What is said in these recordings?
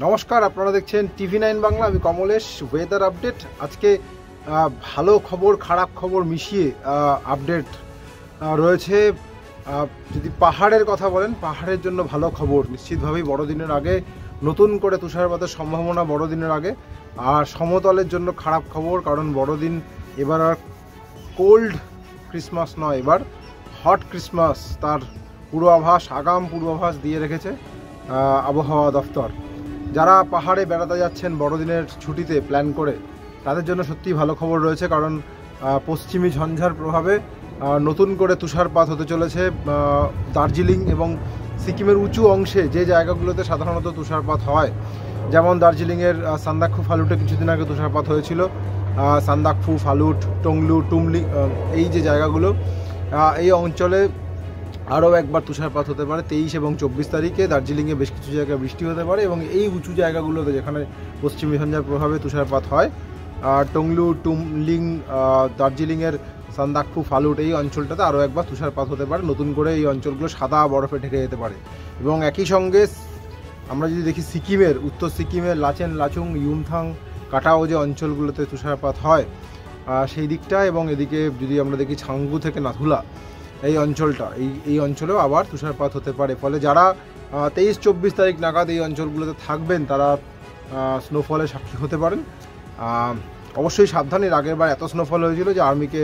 নমস্কার, আপনারা দেখছেন টিভি9 বাংলা। আমি কমলেশ। ওয়েদার আপডেট আজকে ভালো খবর খারাপ খবর মিশিয়ে আপডেট রয়েছে। যদি পাহাড়ের কথা বলেন, পাহাড়ের জন্য ভালো খবর নিশ্চিতভাবেই বড়দিনের আগে নতুন করে তুষারপাতের সম্ভাবনা বড়দিনের আগে। আর সমতলের জন্য খারাপ খবর, কারণ বড়দিন এবার আর কোল্ড ক্রিসমাস নয়, এবার হট ক্রিসমাস। তার পূর্বাভাস, আগাম পূর্বাভাস দিয়ে রেখেছে আবহাওয়া দফতর। যারা পাহাড়ে বেড়াতে যাচ্ছেন বড়দিনের ছুটিতে প্ল্যান করে, তাদের জন্য সত্যিই ভালো খবর রয়েছে, কারণ পশ্চিমী ঝঞ্ঝার প্রভাবে নতুন করে তুষারপাত হতে চলেছে দার্জিলিং এবং সিকিমের উঁচু অংশে, যে জায়গাগুলোতে সাধারণত তুষারপাত হয়। যেমন দার্জিলিংয়ের সান্দাকফু ফালুটে কিছুদিন আগে তুষারপাত হয়েছিল। সান্দাকফু, ফালুট, টংলু, টুমলি, এই যে জায়গাগুলো, এই অঞ্চলে আরও একবার তুষারপাত হতে পারে। 23 এবং 24 তারিখে দার্জিলিংয়ে বেশ কিছু জায়গায় বৃষ্টি হতে পারে, এবং এই উঁচু জায়গাগুলোতে যেখানে পশ্চিমী ঝঞ্ঝার প্রভাবে তুষারপাত হয়, টংলু, টুমলিং, দার্জিলিংয়ের সান্দাকফু, ফালুট, এই অঞ্চলটাতে আরও একবার তুষারপাত হতে পারে। নতুন করে এই অঞ্চলগুলো সাদা বরফে ঢেকে যেতে পারে। এবং একই সঙ্গে আমরা যদি দেখি সিকিমের, উত্তর সিকিমের লাচেন, লাচুং, ইউমথাং, কাটাও যে অঞ্চলগুলোতে তুষারপাত হয় সেই দিকটা, এবং এদিকে যদি আমরা দেখি ছাঙ্গু থেকে নাথুলা, এই অঞ্চলটা, এই অঞ্চলেও আবার তুষারপাত হতে পারে। ফলে যারা 23-24 তারিখ নাগাদ এই অঞ্চলগুলোতে থাকবেন, তারা স্নোফলে সাক্ষী হতে পারেন। অবশ্যই সাবধান। এর আগের বার এত স্নোফল হয়েছিল যে আর্মিকে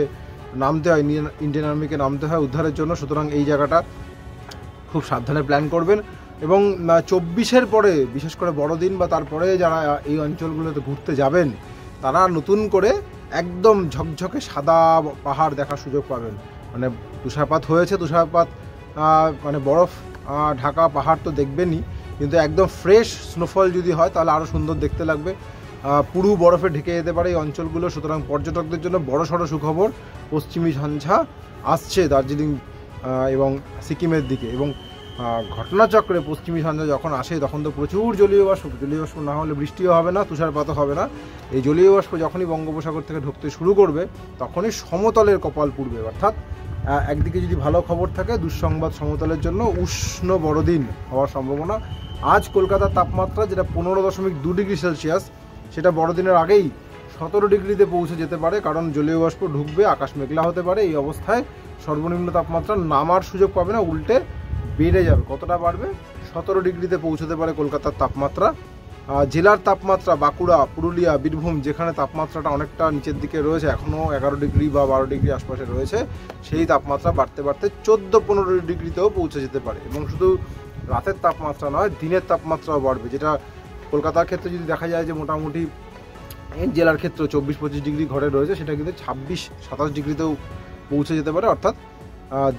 নামতে হয়, ইন্ডিয়ান আর্মিকে নামতে হয় উদ্ধারের জন্য। সুতরাং এই জায়গাটা খুব সাবধানে প্ল্যান করবেন। এবং 24-এর পরে, বিশেষ করে বড়দিন বা তারপরে যারা এই অঞ্চলগুলোতে ঘুরতে যাবেন, তারা নতুন করে একদম ঝকঝকে সাদা পাহাড় দেখার সুযোগ পাবেন। মানে তুষারপাত হয়েছে, তুষারপাত মানে বরফ ঢাকা পাহাড় তো দেখবেনই, কিন্তু একদম ফ্রেশ স্নোফল যদি হয় তাহলে আরও সুন্দর দেখতে লাগবে। পুরো বরফে ঢেকে যেতে পারে এই অঞ্চলগুলো। সুতরাং পর্যটকদের জন্য বড়সড় সুখবর, পশ্চিমী ঝঞ্ঝা আসছে দার্জিলিং এবং সিকিমের দিকে। এবং ঘটনাচক্রে পশ্চিমী ঝঞ্ঝা যখন আসে, তখন তো প্রচুর জলীয় বাষ্প না হলে বৃষ্টিও হবে না, তুষারপাতও হবে না। এই জলীয় বাষ্প যখনই বঙ্গোপসাগর থেকে ঢুকতে শুরু করবে, তখনই সমতলের কপাল পুড়বে। অর্থাৎ একদিকে যদি ভালো খবর থাকে, দুঃসংবাদ সমতলের জন্য, উষ্ণ বড়দিন হওয়ার সম্ভাবনা। আজ কলকাতার তাপমাত্রা যেটা 15.2 ডিগ্রি সেলসিয়াস, সেটা বড়দিনের আগেই 17 ডিগ্রিতে পৌঁছে যেতে পারে, কারণ জলীয় বাষ্প ঢুকবে, আকাশ মেঘলা হতে পারে। এই অবস্থায় সর্বনিম্ন তাপমাত্রা নামার সুযোগ পাবে না, উল্টে বেড়ে যাবে। কতটা বাড়বে? 17 ডিগ্রিতে পৌঁছতে পারে কলকাতার তাপমাত্রা। জেলার তাপমাত্রা বাঁকুড়া, পুরুলিয়া, বীরভূম, যেখানে তাপমাত্রাটা অনেকটা নিচের দিকে রয়েছে, এখনও 11 ডিগ্রি বা 12 ডিগ্রি আশপাশে রয়েছে, সেই তাপমাত্রা বাড়তে বাড়তে 14-15 ডিগ্রিতেও পৌঁছে যেতে পারে। এবং শুধু রাতের তাপমাত্রা নয়, দিনের তাপমাত্রাও বাড়বে, যেটা কলকাতার ক্ষেত্রে যদি দেখা যায় যে মোটামুটি জেলার ক্ষেত্রে 24-25 ডিগ্রি ঘরে রয়েছে, সেটা কিন্তু 26-27 ডিগ্রিতেও পৌঁছে যেতে পারে। অর্থাৎ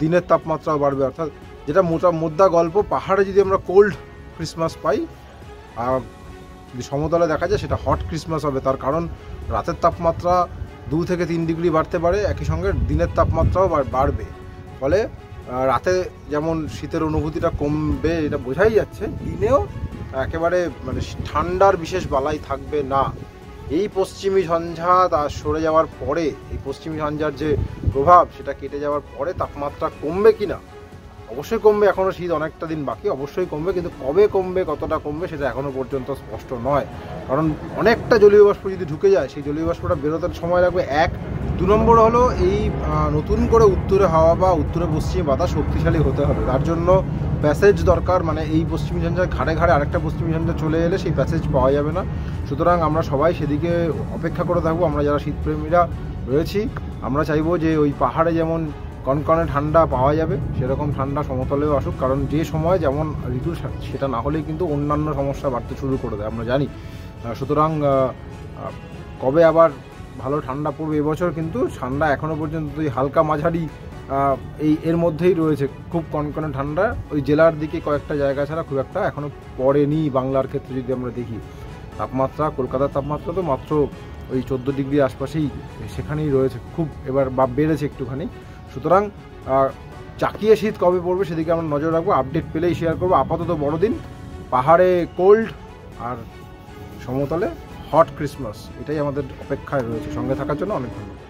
দিনের তাপমাত্রাও বাড়বে। অর্থাৎ যেটা মোদ্দা গল্প, পাহাড়ে যদি আমরা কোল্ড ক্রিসমাস পাই, যদি সমতলে দেখা যায় সেটা হট ক্রিসমাস হবে। তার কারণ রাতের তাপমাত্রা 2 থেকে 3 ডিগ্রি বাড়তে পারে, একই সঙ্গে দিনের তাপমাত্রাও বাড়বে। ফলে রাতে যেমন শীতের অনুভূতিটা কমবে, এটা বোঝাই যাচ্ছে, দিনেও একেবারে মানে ঠান্ডার বিশেষ বালাই থাকবে না। এই পশ্চিমী ঝঞ্ঝা সরে যাওয়ার পরে, এই পশ্চিমী ঝঞ্ঝার যে প্রভাব, সেটা কেটে যাওয়ার পরে তাপমাত্রা কমবে কি না? অবশ্যই কমবে। এখনও শীত অনেকটা দিন বাকি, অবশ্যই কমবে, কিন্তু কবে কমবে, কতটা কমবে, সেটা এখনও পর্যন্ত স্পষ্ট নয়। কারণ অনেকটা জলীয় বাষ্প যদি ঢুকে যায়, সেই জলীয় বাষ্পটা বেরোতে সময় লাগবে। 2 নম্বর হলো এই নতুন করে উত্তরে হাওয়া বা উত্তরে পশ্চিমে বাতাস শক্তিশালী হতে হবে। তার জন্য প্যাসেজ দরকার। মানে এই পশ্চিমী ঝঞ্ঝার ঘাড়ে ঘাড়ে আরেকটা পশ্চিমী ঝঞ্ঝা চলে এলে সেই প্যাসেজ পাওয়া যাবে না। সুতরাং আমরা সবাই সেদিকে অপেক্ষা করে থাকবো। আমরা যারা শীতপ্রেমীরা রয়েছি, আমরা চাইবো যে ওই পাহাড়ে যেমন কনকনে ঠান্ডা পাওয়া যাবে, সেরকম ঠান্ডা সমতলেও আসুক। কারণ যে সময় যেমন ঋতু, সেটা না হলেই কিন্তু অন্যান্য সমস্যা বাড়তে শুরু করে দেয়, আমরা জানি। সুতরাং কবে আবার ভালো ঠান্ডা পড়বে এবছর, কিন্তু ঠান্ডা এখনও পর্যন্ত হালকা মাঝারি এর মধ্যেই রয়েছে। খুব কনকনে ঠান্ডা ওই জেলার দিকে কয়েকটা জায়গা ছাড়া খুব একটা এখনও পড়েনি। বাংলার ক্ষেত্রে যদি আমরা দেখি, তাপমাত্রা, কলকাতার তাপমাত্রা তো মাত্র ওই 14 ডিগ্রি আশপাশেই, সেখানেই রয়েছে, খুব এবার বেড়েছে একটুখানি। সুতরাং চাকিয়ে শীত কবে পড়বে সেদিকে আমরা নজর রাখবো, আপডেট পেলেই শেয়ার করবো। আপাতত বড়দিন, পাহাড়ে কোল্ড আর সমতলে হট ক্রিসমাস, এটাই আমাদের অপেক্ষায় রয়েছে। সঙ্গে থাকার জন্য অনেক ধন্যবাদ।